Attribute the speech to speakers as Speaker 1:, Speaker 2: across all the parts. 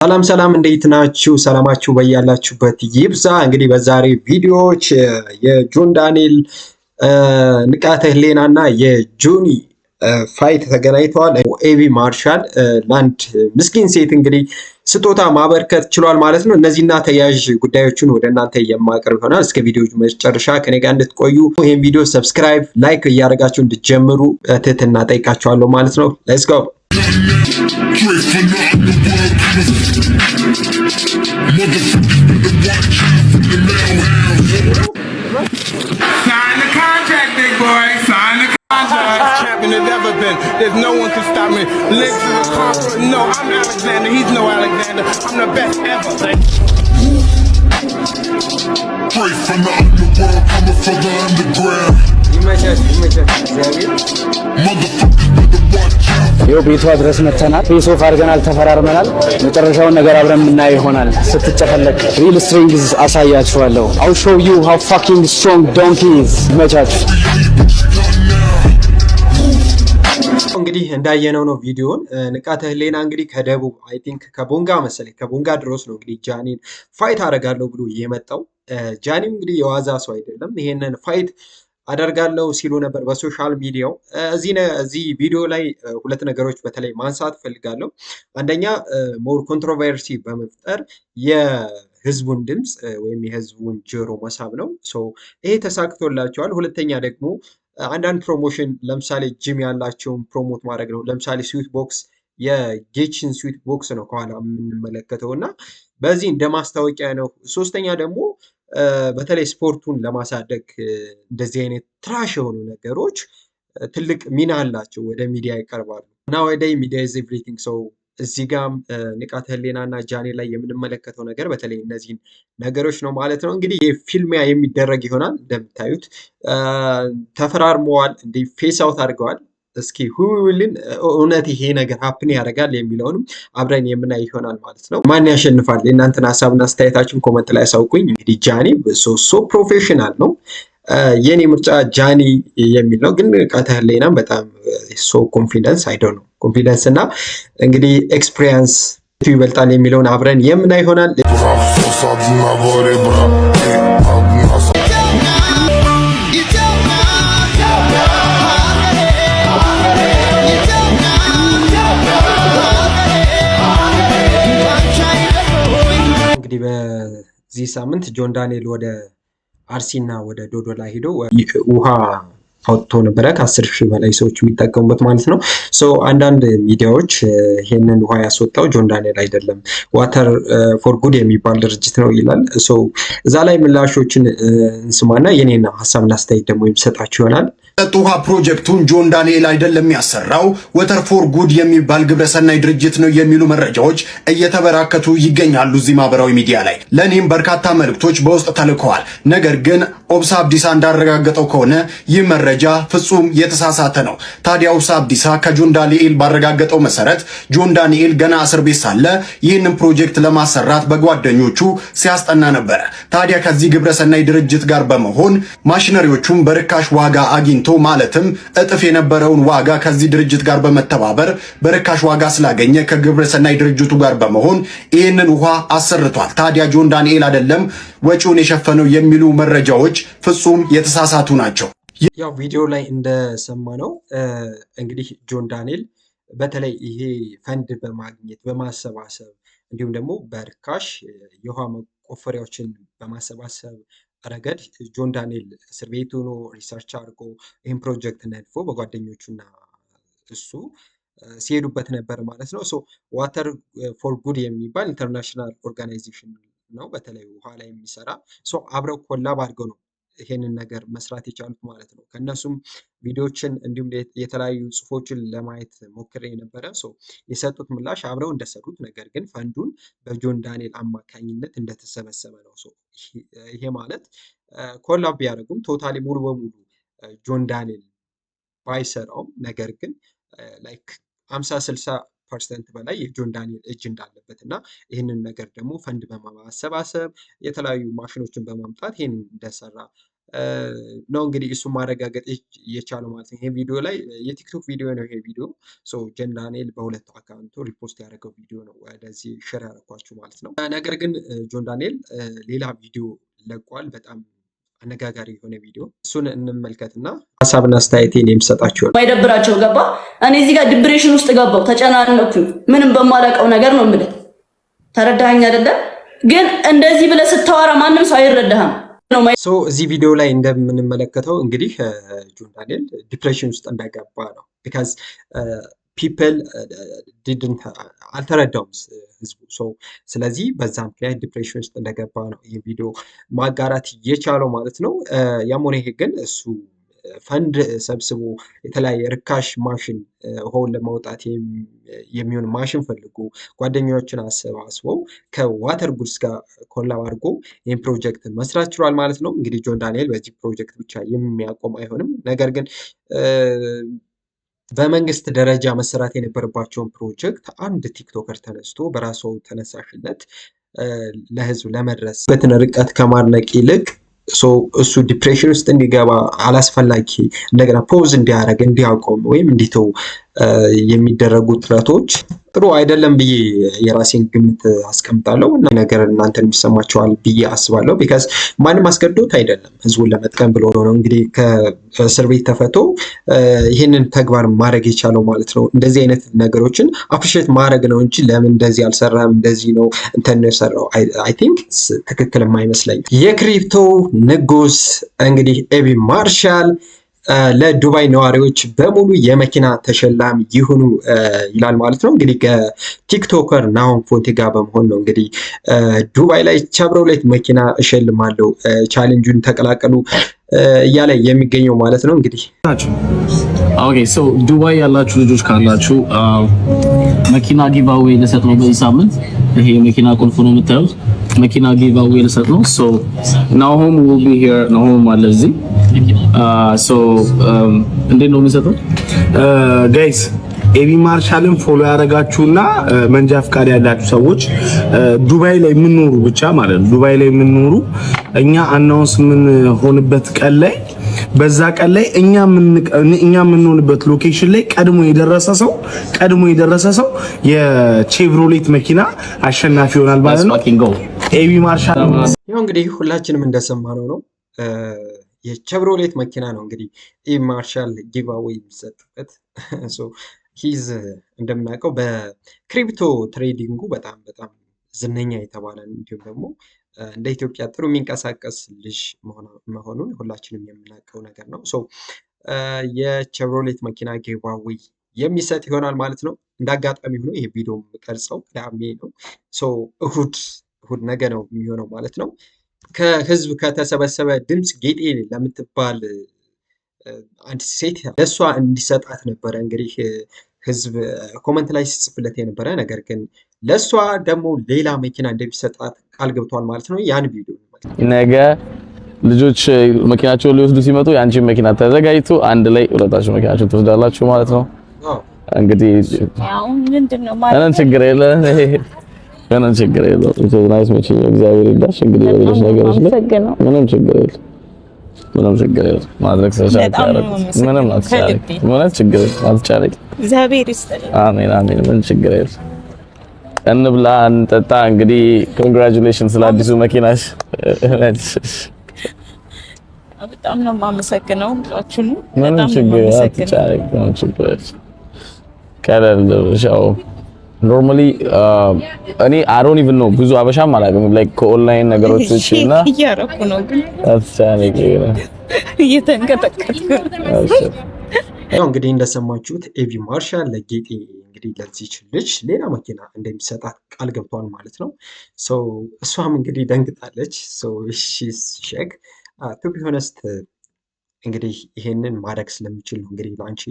Speaker 1: ሰላም ሰላም እንዴት ናችሁ? ሰላማችሁ በያላችሁበት ይብዛ። እንግዲህ በዛሬ ቪዲዮዎች የጆን ዳንኤል ንቃተ ህሊና እና የጆኒ ፋይት ተገናኝተዋል። ኤቢ ማርሻል ለአንድ ምስኪን ሴት እንግዲህ ስጦታ ማበርከት ችሏል ማለት ነው። እነዚህና ተያያዥ ጉዳዮችን ወደ እናንተ የማቀርብ ይሆናል። እስከ ቪዲዮ መጨረሻ ከኔ ጋር እንድትቆዩ ይህን ቪዲዮ ሰብስክራይብ፣ ላይክ እያደረጋችሁ እንድትጀምሩ ትህትና ጠይቃችኋለሁ ማለት ነው። ሌትስ ጎ
Speaker 2: Sign the contract, big boy. Sign the contract.
Speaker 3: Champion has ever been. There's no one to stop me. Lynx is a conqueror. No, I'm Alexander. He's no Alexander. I'm the best ever.
Speaker 4: Straight from the underworld, coming from the underground. Motherfuckers better watch out.
Speaker 5: ይኸው ቤቷ ድረስ መተናል። ፌሶፍ አድርገናል፣ ተፈራርመናል። መጨረሻውን ነገር አብረን የምናየው ይሆናል። ስትጨፈለቅ ሪል ስትሪንግዝ አሳያችኋለሁ። I'll show you how fucking strong donkey is. መቻችሁ
Speaker 1: እንግዲህ እንዳየነው ነው ቪዲዮን። ንቃተ ህሊና እንግዲህ ከደቡብ አይ ቲንክ ከቦንጋ መሰለኝ ከቦንጋ ድሮስ ነው እንግዲህ ጃኒን ፋይት አደርጋለሁ ብሎ የመጣው። ጃኒም እንግዲህ የዋዛ ሰው አይደለም። ይሄንን ፋይት አደርጋለሁ ሲሉ ነበር በሶሻል ሚዲያው። እዚህ ቪዲዮ ላይ ሁለት ነገሮች በተለይ ማንሳት ፈልጋለሁ። አንደኛ ሞር ኮንትሮቨርሲ በመፍጠር የህዝቡን ድምፅ ወይም የህዝቡን ጆሮ መሳብ ነው። ይሄ ተሳክቶላቸዋል። ሁለተኛ ደግሞ አንዳንድ ፕሮሞሽን ለምሳሌ ጂም ያላቸውን ፕሮሞት ማድረግ ነው። ለምሳሌ ስዊት ቦክስ የጌችን ስዊት ቦክስ ነው ከኋላ የምንመለከተው እና በዚህ እንደ ማስታወቂያ ነው። ሶስተኛ ደግሞ በተለይ ስፖርቱን ለማሳደግ እንደዚህ አይነት ትራሽ የሆኑ ነገሮች ትልቅ ሚና አላቸው፣ ወደ ሚዲያ ይቀርባሉ እና ወደ ሚዲያ ኢዝ ኤቭሪቲንግ። ሰው እዚህ ጋም ንቃተ ህሊና እና ጃኒ ላይ የምንመለከተው ነገር በተለይ እነዚህን ነገሮች ነው ማለት ነው። እንግዲህ የፊልሚያ የሚደረግ ይሆናል። እንደምታዩት ተፈራርመዋል፣ እንዲህ ፌስ አውት አድርገዋል። እስኪ ሁሉን እውነት ይሄ ነገር ሀፕን ያደርጋል የሚለውንም አብረን የምናይ ይሆናል ማለት ነው። ማን ያሸንፋል? የእናንተን ሀሳብና አስተያየታችሁን ኮመንት ላይ አሳውቁኝ። እንግዲህ ጃኒ ሶ ፕሮፌሽናል ነው። የኔ ምርጫ ጃኒ የሚል ነው። ግን ንቃተ ህሊና በጣም ሶ ኮንፊደንስ አይደው ነው ኮንፊደንስ እና እንግዲህ ኤክስፒሪየንስ ይበልጣል የሚለውን አብረን የምናይ ይሆናል። እንግዲህ በዚህ ሳምንት ጆን ዳንኤል ወደ አርሲና ወደ ዶዶላ ሄዶ ውሃ አውጥቶ ነበረ ከ10,000 በላይ ሰዎች የሚጠቀሙበት ማለት ነው። አንዳንድ ሚዲያዎች ይሄንን ውሃ ያስወጣው ጆን ዳንኤል አይደለም ዋተር ፎር ጉድ የሚባል ድርጅት ነው ይላል። እዛ ላይ ምላሾችን እንስማና የኔና ሀሳብና አስተያየት ደግሞ የሚሰጣችሁ ይሆናል።
Speaker 6: ውሃ ፕሮጀክቱን ጆን ዳንኤል አይደለም ያሰራው ወተር ፎር ጉድ የሚባል ግብረሰናይ ድርጅት ነው የሚሉ መረጃዎች እየተበራከቱ ይገኛሉ እዚህ ማህበራዊ ሚዲያ ላይ። ለኔም በርካታ መልእክቶች በውስጥ ተልከዋል። ነገር ግን ኦብሳ አብዲሳ እንዳረጋገጠው ከሆነ ይህ መረጃ ፍጹም የተሳሳተ ነው። ታዲያ ኦብሳ አብዲሳ ከጆን ዳንኤል ባረጋገጠው መሰረት ጆን ዳንኤል ገና እስር ቤት ሳለ ይህንን ፕሮጀክት ለማሰራት በጓደኞቹ ሲያስጠና ነበረ። ታዲያ ከዚህ ግብረሰናይ ድርጅት ጋር በመሆን ማሽነሪዎቹን በርካሽ ዋጋ አግኝቶ ማለትም እጥፍ የነበረውን ዋጋ ከዚህ ድርጅት ጋር በመተባበር በርካሽ ዋጋ ስላገኘ ከግብረሰናይ ድርጅቱ ጋር በመሆን ይህንን ውሃ አሰርቷል። ታዲያ ጆን ዳንኤል አይደለም ወጪውን የሸፈነው የሚሉ መረጃዎች ፍጹም የተሳሳቱ ናቸው።
Speaker 1: ያው ቪዲዮ ላይ እንደሰማነው እንግዲህ ጆን ዳንኤል በተለይ ይሄ ፈንድ በማግኘት በማሰባሰብ እንዲሁም ደግሞ በርካሽ የውሃ መቆፈሪያዎችን በማሰባሰብ ረገድ ጆን ዳንኤል እስር ቤት ሆኖ ሪሰርች አድርጎ ይህን ፕሮጀክት ነድፎ በጓደኞቹና እሱ ሲሄዱበት ነበር ማለት ነው። ዋተር ፎር ጉድ የሚባል ኢንተርናሽናል ኦርጋናይዜሽን ነው፣ በተለይ ውሃ ላይ የሚሰራ አብረው ኮላብ አድርገው ነው ይሄንን ነገር መስራት የቻሉት ማለት ነው። ከእነሱም ቪዲዮችን እንዲሁም የተለያዩ ጽሁፎችን ለማየት ሞክሬ የነበረ የሰጡት ምላሽ አብረው እንደሰሩት፣ ነገር ግን ፈንዱን በጆን ዳንኤል አማካኝነት እንደተሰበሰበ ነው። ይሄ ማለት ኮላብ ቢያደርጉም ቶታሊ ሙሉ በሙሉ ጆን ዳንኤል ባይሰራውም ነገር ግን ላይክ 50-60% በላይ የጆን ዳንኤል እጅ እንዳለበት እና ይህንን ነገር ደግሞ ፈንድ በማሰባሰብ የተለያዩ ማሽኖችን በማምጣት ይህን እንደሰራ ነው እንግዲህ እሱ ማረጋገጥ የቻለው ማለት ነው። ይሄ ቪዲዮ ላይ የቲክቶክ ቪዲዮ ነው ይሄ ቪዲዮ። ጆን ዳንኤል በሁለቱ አካውንቱ ሪፖስት ያደረገው ቪዲዮ ነው ወደዚህ ሼር ያደረኳችሁ ማለት ነው። ነገር ግን ጆን ዳንኤል ሌላ ቪዲዮ ለቋል፣ በጣም አነጋጋሪ የሆነ ቪዲዮ። እሱን እንመልከትና ሀሳብና አስተያየቴን የምሰጣችሁ
Speaker 7: ማይደብራቸው ገባ። እኔ እዚህ ጋር ዲፕሬሽን ውስጥ ገባው፣ ተጨናነኩኝ። ምንም በማላውቀው ነገር ነው የምልህ። ተረዳኸኝ አይደለም? ግን እንደዚህ ብለህ ስታወራ ማንም ሰው አይረዳህም።
Speaker 1: እዚህ ቪዲዮ ላይ እንደምንመለከተው እንግዲህ ጆን ዳንኤል ዲፕሬሽን ውስጥ እንደገባ ነው። ቢካዝ ፒፕል አልተረዳውም ህዝቡ። ስለዚህ በዛ ምክንያት ዲፕሬሽን ውስጥ እንደገባ ነው ይህ ቪዲዮ ማጋራት የቻለው ማለት ነው። ያም ሆነ ይሄ ግን እሱ ፈንድ ሰብስቦ የተለያየ ርካሽ ማሽን ውሃውን ለማውጣት የሚሆን ማሽን ፈልጎ ጓደኞችን አሰባስበው ከዋተር ጉድስ ጋር ኮላብ አድርጎ ይህን ፕሮጀክት መስራት ችሏል ማለት ነው። እንግዲህ ጆን ዳንኤል በዚህ ፕሮጀክት ብቻ የሚያቆም አይሆንም። ነገር ግን በመንግስት ደረጃ መሰራት የነበረባቸውን ፕሮጀክት አንድ ቲክቶከር ተነስቶ በራሱ ተነሳሽነት ለህዝብ ለመድረስ በትን ርቀት ከማድነቅ ይልቅ እሱ ዲፕሬሽን ውስጥ እንዲገባ አላስፈላጊ እንደገና ፖዝ እንዲያደርግ እንዲያቆም ወይም እንዲተው የሚደረጉ ጥረቶች ጥሩ አይደለም ብዬ የራሴን ግምት አስቀምጣለሁ እና ነገር እናንተን የሚሰማቸዋል ብዬ አስባለሁ። ቢካዝ ማንም አስገድዶት አይደለም፣ ህዝቡን ለመጥቀም ብሎ ነው እንግዲህ ከእስር ቤት ተፈቶ ይህንን ተግባር ማድረግ የቻለው ማለት ነው። እንደዚህ አይነት ነገሮችን አፕሪሼት ማድረግ ነው እንጂ ለምን እንደዚህ አልሰራም እንደዚህ ነው እንትን ነው የሰራው አይ ቲንክ ትክክል የማይመስለኝ። የክሪፕቶ ንጉስ እንግዲህ ኤቢ ማርሻል ለዱባይ ነዋሪዎች በሙሉ የመኪና ተሸላሚ ይሁኑ ይላል ማለት ነው። እንግዲህ ከቲክቶከር ናሆም ፎንቴ ጋር በመሆን ነው እንግዲህ ዱባይ ላይ ቼቭሮሌት መኪና እሸልማለሁ ቻሌንጁን ተቀላቀሉ እያለ የሚገኘው ማለት ነው። እንግዲህ
Speaker 5: ኦኬ ሶ ዱባይ ያላችሁ ልጆች ካላችሁ መኪና ጊቫዌ ልሰጥ ነው በዚህ ሳምንት። ይሄ መኪና ቁልፍ ነው የምታዩት፣ መኪና ጊቫዌ ልሰጥ ነው። ሶ ናሆም will be here። ናሆም አለ እዚህ። ሶ እንዴት ነው የምንሰጠው
Speaker 3: ጋይስ? ኤቢ ማርሻልን ፎሎ ያደረጋችሁና መንጃ ፍቃድ ያላችሁ ሰዎች ዱባይ ላይ የምንኖሩ ብቻ ማለት ነው፣ ዱባይ ላይ የምንኖሩ እኛ አናውንስ የምንሆንበት ቀን ላይ በዛ ቀን ላይ እኛ የምንሆንበት ሎኬሽን ላይ ቀድሞ የደረሰ ሰው የቼቭሮሌት መኪና አሸናፊ ይሆናል ማለት ነው። ኤቢ ማርሻል
Speaker 1: ያው እንግዲህ ሁላችንም እንደሰማነው ነው የቼቭሮሌት መኪና ነው እንግዲህ ኤቢ ማርሻል ጊቫዌይ የሚሰጥበት ሂዝ እንደምናውቀው በክሪፕቶ ትሬዲንጉ በጣም ዝነኛ የተባለ እንዲሁም ደግሞ እንደ ኢትዮጵያ ጥሩ የሚንቀሳቀስ ልጅ መሆኑን ሁላችንም የምናውቀው ነገር ነው። የቼቭሮሌት መኪና ጊቫዌይ የሚሰጥ ይሆናል ማለት ነው። እንዳጋጣሚ ሆኖ ይሄ ቪዲዮ ቀርጸው ቅዳሜ ነው። እሁድ ነገ ነው የሚሆነው ማለት ነው። ከህዝብ ከተሰበሰበ ድምፅ ጌጤ ለምትባል አንድ ሴት ለእሷ እንዲሰጣት ነበረ እንግዲህ ህዝብ ኮመንት ላይ ሲጽፍለት የነበረ። ነገር ግን ለእሷ ደግሞ ሌላ መኪና እንደሚሰጣት ቃል ገብቷል ማለት ነው። ያን ቪዲዮ
Speaker 5: ነገ ልጆች መኪናቸውን ሊወስዱ ሲመጡ የአንቺን መኪና ተዘጋጅቶ አንድ ላይ ሁለታችሁ መኪናችሁን ትወስዳላችሁ ማለት ነው። እንግዲህ ምንም ችግር የለም። ምንም ችግር የለም። ናይስ መቼ እግዚአብሔር ይዳሽ። እንግዲህ በሌሎች ነገሮች ላይ ምንም ችግር የለም። ማድረግ ሰሻታረክ ምንም አትቻለኝ። ምንም ችግር አትቻለኝ። እግዚአብሔር ይስጥልኝ። አሜን። ምንም ችግር የለም። እንብላ እንጠጣ። እንግዲህ ኮንግራቹሌሽንስ ለአዲሱ መኪናሽ። በጣም ነው የማመሰግነው። ምንም ችግር አትቻለኝ። ምንም ችግር ከለልሻው ኖርማሊ እኔ አይ ዶንት ኢቭን ኖ ብዙ አበሻም አላውቅም ላይክ ከኦንላይን ነገሮች ውጪ እና እያረኩ ነው ግን አትሳኔ እየተንቀጠቀጥኩ
Speaker 1: ያው እንግዲህ እንደሰማችሁት ኤቢ ማርሻል ለጌጤ እንግዲህ ለዚች ልጅ ሌላ መኪና እንደሚሰጣት ቃል ገብቷል ማለት ነው። እሷም እንግዲህ ደንግጣለች። ሺስ ሼክ ቱ ቢ ሆነስት እንግዲህ ይሄንን ማድረግ ስለሚችል ነው እንግዲህ ለአንቺ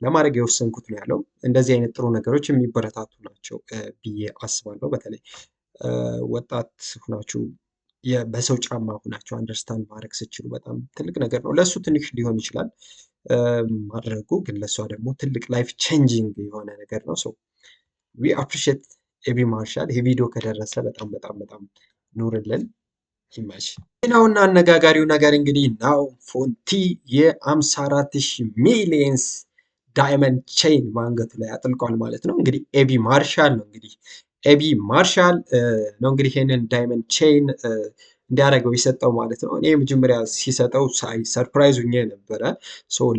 Speaker 1: ለማድረግ የወሰንኩት ነው ያለው። እንደዚህ አይነት ጥሩ ነገሮች የሚበረታቱ ናቸው ብዬ አስባለሁ። በተለይ ወጣት ሁናችሁ በሰው ጫማ ሁናችሁ አንደርስታንድ ማድረግ ስችሉ በጣም ትልቅ ነገር ነው። ለእሱ ትንሽ ሊሆን ይችላል ማድረጉ፣ ግን ለእሷ ደግሞ ትልቅ ላይፍ ቼንጂንግ የሆነ ነገር ነው። ዊ አፕሪሺየት ኤቢ ማርሻል። ይሄ ቪዲዮ ከደረሰ በጣም ኑርልን። ይመች። ሌላውና አነጋጋሪው ነገር እንግዲህ ናሆም ፎንቲ የ54 ሚሊየንስ ዳይመንድ ቼን በአንገቱ ላይ አጥልቋል ማለት ነው። እንግዲህ ኤቢ ማርሻል ነው እንግዲህ ይሄንን ዳይመንድ ቼን እንዲያደርገው የሰጠው ማለት ነው። እኔ መጀመሪያ ሲሰጠው ሰርፕራይዝ ሆኜ ነበረ።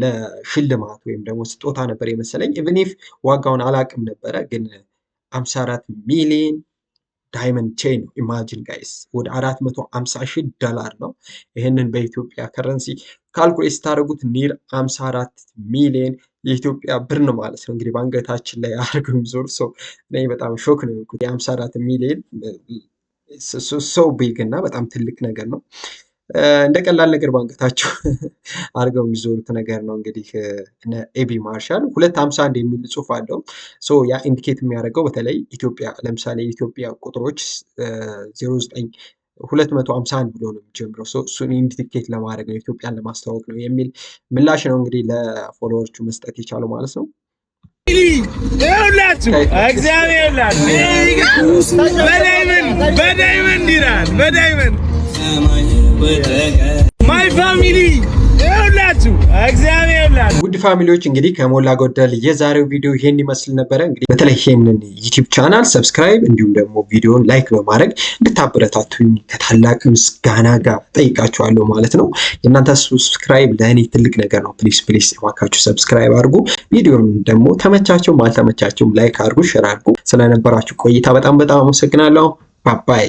Speaker 1: ለሽልማት ወይም ደግሞ ስጦታ ነበር የመሰለኝ። ኢቭን ኢፍ ዋጋውን አላቅም ነበረ፣ ግን 54 ሚሊዮን ዳይመንድ ቼን ነው። ኢማጂን ጋይስ ወደ $450,000 ነው። ይህንን በኢትዮጵያ ከረንሲ ካልኩሌት ስታደርጉት ኒር 54 ሚሊዮን የኢትዮጵያ ብር ነው ማለት ነው። እንግዲህ በአንገታችን ላይ አድርገው የሚዞሩ ሰው እኔ በጣም ሾክ ነው የሆንኩት። የ54 ሚሊዮን ሰው ቢግ እና በጣም ትልቅ ነገር ነው። እንደ ቀላል ነገር በአንገታቸው አድርገው የሚዞሩት ነገር ነው። እንግዲህ ኤቢ ማርሻል 251 የሚል ጽሑፍ አለው። ያ ኢንዲኬት የሚያደርገው በተለይ ኢትዮጵያ ለምሳሌ የኢትዮጵያ ቁጥሮች 251 ብሎ ነው የሚጀምረው። እሱን ኢንዲኬት ለማድረግ ነው፣ ኢትዮጵያን ለማስተዋወቅ ነው የሚል ምላሽ ነው እንግዲህ ለፎሎወሮቹ መስጠት የቻለው ማለት ነው።
Speaker 2: በዳይመንድ ይላል በዳይመንድ ማይ ፋሚሊ ይኸውላችሁ እግዚአብሔር ይላል።
Speaker 1: ውድ ፋሚሊዎች እንግዲህ ከሞላ ጎደል የዛሬው ቪዲዮ ይሄን ይመስል ነበረ። እንግዲህ በተለይ ይሄንን ዩቲዩብ ቻናል ሰብስክራይብ እንዲሁም ደግሞ ቪዲዮን ላይክ በማድረግ እንድታበረታቱኝ ከታላቅ ምስጋና ጋር ጠይቃችኋለሁ ማለት ነው። የእናንተ ሰብስክራይብ ለእኔ ትልቅ ነገር ነው። ፕሊስ እባካችሁ ሰብስክራይብ አድርጉ። ቪዲዮን ደግሞ ተመቻቸውም አልተመቻቸውም ላይክ አድርጉ፣ ሼር አድርጉ። ስለነበራችሁ ቆይታ በጣም አመሰግናለሁ። ባባይ